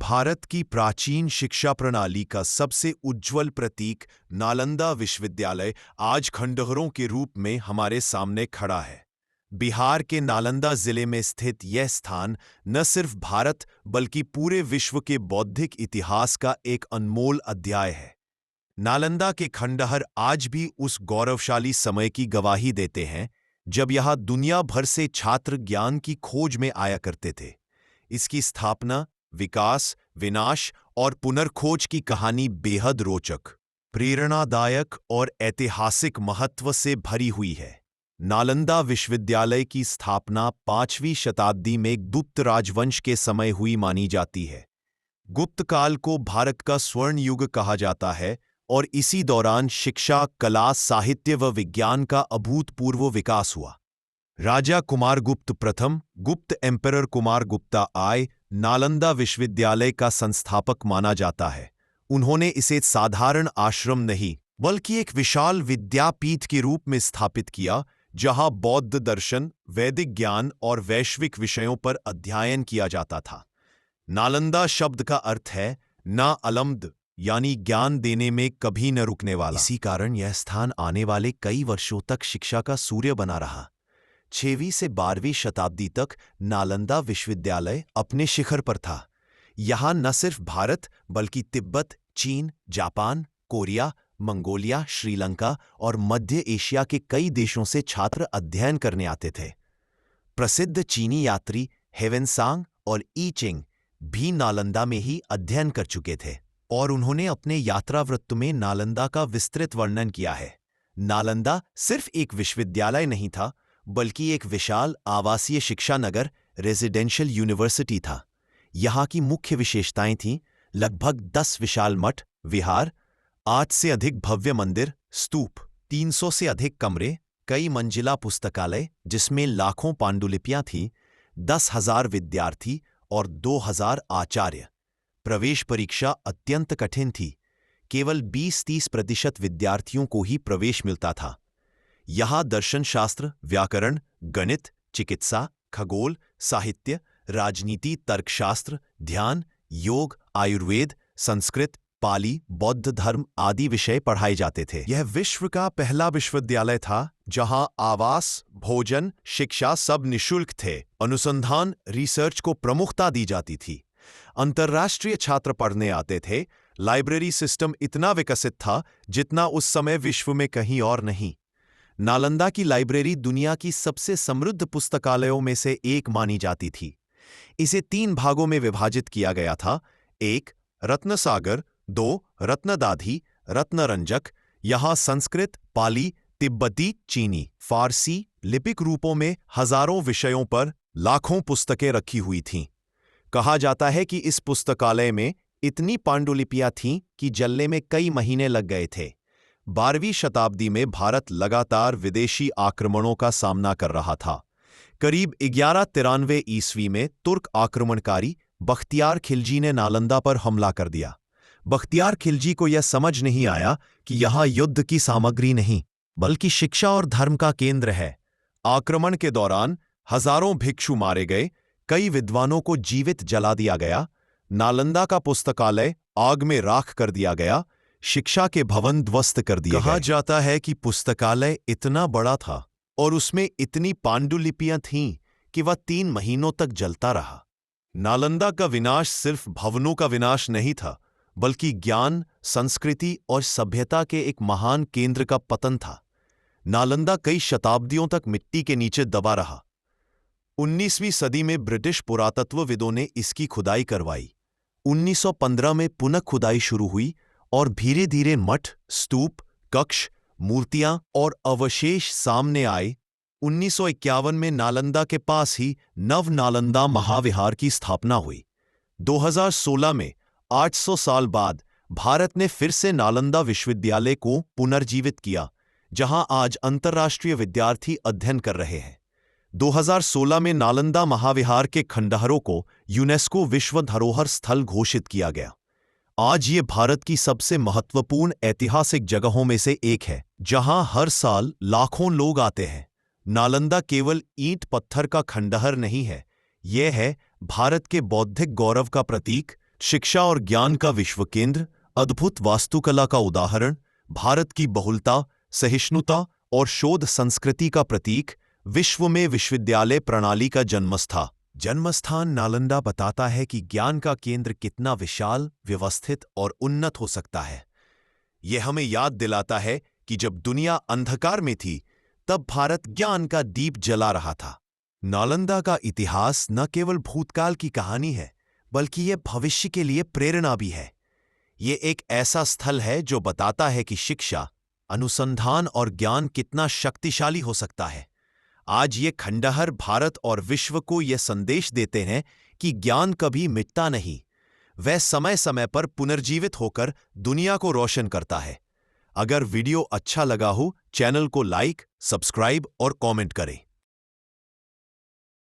भारत की प्राचीन शिक्षा प्रणाली का सबसे उज्ज्वल प्रतीक नालंदा विश्वविद्यालय आज खंडहरों के रूप में हमारे सामने खड़ा है। बिहार के नालंदा जिले में स्थित यह स्थान न सिर्फ भारत बल्कि पूरे विश्व के बौद्धिक इतिहास का एक अनमोल अध्याय है। नालंदा के खंडहर आज भी उस गौरवशाली समय की गवाही देते हैं जब यहाँ दुनिया भर से छात्र ज्ञान की खोज में आया करते थे। इसकी स्थापना, विकास, विनाश और पुनर्खोज की कहानी बेहद रोचक, प्रेरणादायक और ऐतिहासिक महत्व से भरी हुई है। नालंदा विश्वविद्यालय की स्थापना 5वीं शताब्दी में गुप्त राजवंश के समय हुई मानी जाती है। गुप्त काल को भारत का स्वर्ण युग कहा जाता है और इसी दौरान शिक्षा, कला, साहित्य व विज्ञान का अभूतपूर्व विकास हुआ। राजा कुमारगुप्त प्रथम, गुप्त एम्परर कुमारगुप्ता I नालंदा विश्वविद्यालय का संस्थापक माना जाता है। उन्होंने इसे साधारण आश्रम नहीं बल्कि एक विशाल विद्यापीठ के रूप में स्थापित किया, जहां बौद्ध दर्शन, वैदिक ज्ञान और वैश्विक विषयों पर अध्ययन किया जाता था। नालंदा शब्द का अर्थ है ना अलम्द, यानी ज्ञान देने में कभी न रुकने वाला। इसी कारण यह स्थान आने वाले कई वर्षों तक शिक्षा का सूर्य बना रहा। 6वीं से 12वीं शताब्दी तक नालंदा विश्वविद्यालय अपने शिखर पर था। यहाँ न सिर्फ भारत बल्कि तिब्बत, चीन, जापान, कोरिया, मंगोलिया, श्रीलंका और मध्य एशिया के कई देशों से छात्र अध्ययन करने आते थे। प्रसिद्ध चीनी यात्री हेवेनसांग और ई चिंग भी नालंदा में ही अध्ययन कर चुके थे और उन्होंने अपने यात्रावृत्त में नालंदा का विस्तृत वर्णन किया है। नालंदा सिर्फ एक विश्वविद्यालय नहीं था बल्कि एक विशाल आवासीय शिक्षा नगर, रेजिडेंशियल यूनिवर्सिटी था। यहाँ की मुख्य विशेषताएं थीं लगभग 10 विशाल मठ, विहार, 8 से अधिक भव्य मंदिर, स्तूप, 300 से अधिक कमरे, कई मंजिला पुस्तकालय जिसमें लाखों पांडुलिपियां थीं, 10,000 विद्यार्थी और 2,000 आचार्य। प्रवेश परीक्षा अत्यंत कठिन थी, केवल 20-30% विद्यार्थियों को ही प्रवेश मिलता था। यहाँ दर्शनशास्त्र, व्याकरण, गणित, चिकित्सा, खगोल, साहित्य, राजनीति, तर्कशास्त्र, ध्यान, योग, आयुर्वेद, संस्कृत, पाली, बौद्ध धर्म आदि विषय पढ़ाए जाते थे। यह विश्व का पहला विश्वविद्यालय था जहाँ आवास, भोजन, शिक्षा सब निःशुल्क थे। अनुसंधान, रिसर्च को प्रमुखता दी जाती थी। अंतर्राष्ट्रीय छात्र पढ़ने आते थे। लाइब्रेरी सिस्टम इतना विकसित था जितना उस समय विश्व में कहीं और नहीं। नालंदा की लाइब्रेरी दुनिया की सबसे समृद्ध पुस्तकालयों में से एक मानी जाती थी। इसे 3 भागों में विभाजित किया गया था। 1 रत्नसागर, 2 रत्नदाधी, रत्नरंजक। यहाँ संस्कृत, पाली, तिब्बती, चीनी, फारसी लिपिक रूपों में हजारों विषयों पर लाखों पुस्तकें रखी हुई थीं। कहा जाता है कि इस पुस्तकालय में इतनी पांडुलिपियां थीं कि जलने में कई महीने लग गए थे। 12वीं शताब्दी में भारत लगातार विदेशी आक्रमणों का सामना कर रहा था। करीब 1193 ईस्वी में तुर्क आक्रमणकारी बख्तियार खिलजी ने नालंदा पर हमला कर दिया। बख्तियार खिलजी को यह समझ नहीं आया कि यहाँ युद्ध की सामग्री नहीं बल्कि शिक्षा और धर्म का केंद्र है। आक्रमण के दौरान हजारों भिक्षु मारे गए, कई विद्वानों को जीवित जला दिया गया, नालंदा का पुस्तकालय आग में राख कर दिया गया, शिक्षा के भवन ध्वस्त कर दिए गए। कहा जाता है कि पुस्तकालय इतना बड़ा था और उसमें इतनी पांडुलिपियां थीं कि वह 3 महीनों तक जलता रहा। नालंदा का विनाश सिर्फ भवनों का विनाश नहीं था बल्कि ज्ञान, संस्कृति और सभ्यता के एक महान केंद्र का पतन था। नालंदा कई शताब्दियों तक मिट्टी के नीचे दबा रहा। 19वीं सदी में ब्रिटिश पुरातत्वविदों ने इसकी खुदाई करवाई। 1915 में पुनः खुदाई शुरू हुई और धीरे धीरे मठ, स्तूप, कक्ष, मूर्तियां और अवशेष सामने आए। 1951 में नालंदा के पास ही नव नालंदा महाविहार की स्थापना हुई। 2016 में 800 साल बाद भारत ने फिर से नालंदा विश्वविद्यालय को पुनर्जीवित किया, जहां आज अंतर्राष्ट्रीय विद्यार्थी अध्ययन कर रहे हैं। 2016 में नालंदा महाविहार के खंडहरों को यूनेस्को विश्व धरोहर स्थल घोषित किया गया। आज ये भारत की सबसे महत्वपूर्ण ऐतिहासिक जगहों में से एक है, जहां हर साल लाखों लोग आते हैं। नालंदा केवल ईंट पत्थर का खंडहर नहीं है, यह है भारत के बौद्धिक गौरव का प्रतीक, शिक्षा और ज्ञान का विश्व केंद्र, अद्भुत वास्तुकला का उदाहरण, भारत की बहुलता, सहिष्णुता और शोध संस्कृति का प्रतीक, विश्व में विश्वविद्यालय प्रणाली का जन्मस्थान नालंदा बताता है कि ज्ञान का केंद्र कितना विशाल, व्यवस्थित और उन्नत हो सकता है। यह हमें याद दिलाता है कि जब दुनिया अंधकार में थी, तब भारत ज्ञान का दीप जला रहा था। नालंदा का इतिहास न केवल भूतकाल की कहानी है, बल्कि यह भविष्य के लिए प्रेरणा भी है। ये एक ऐसा स्थल है जो बताता है कि शिक्षा, अनुसंधान और ज्ञान कितना शक्तिशाली हो सकता है। आज ये खंडहर भारत और विश्व को यह संदेश देते हैं कि ज्ञान कभी मिटता नहीं, वह समय समय पर पुनर्जीवित होकर दुनिया को रोशन करता है। अगर वीडियो अच्छा लगा हो, चैनल को लाइक, सब्सक्राइब और कमेंट करें।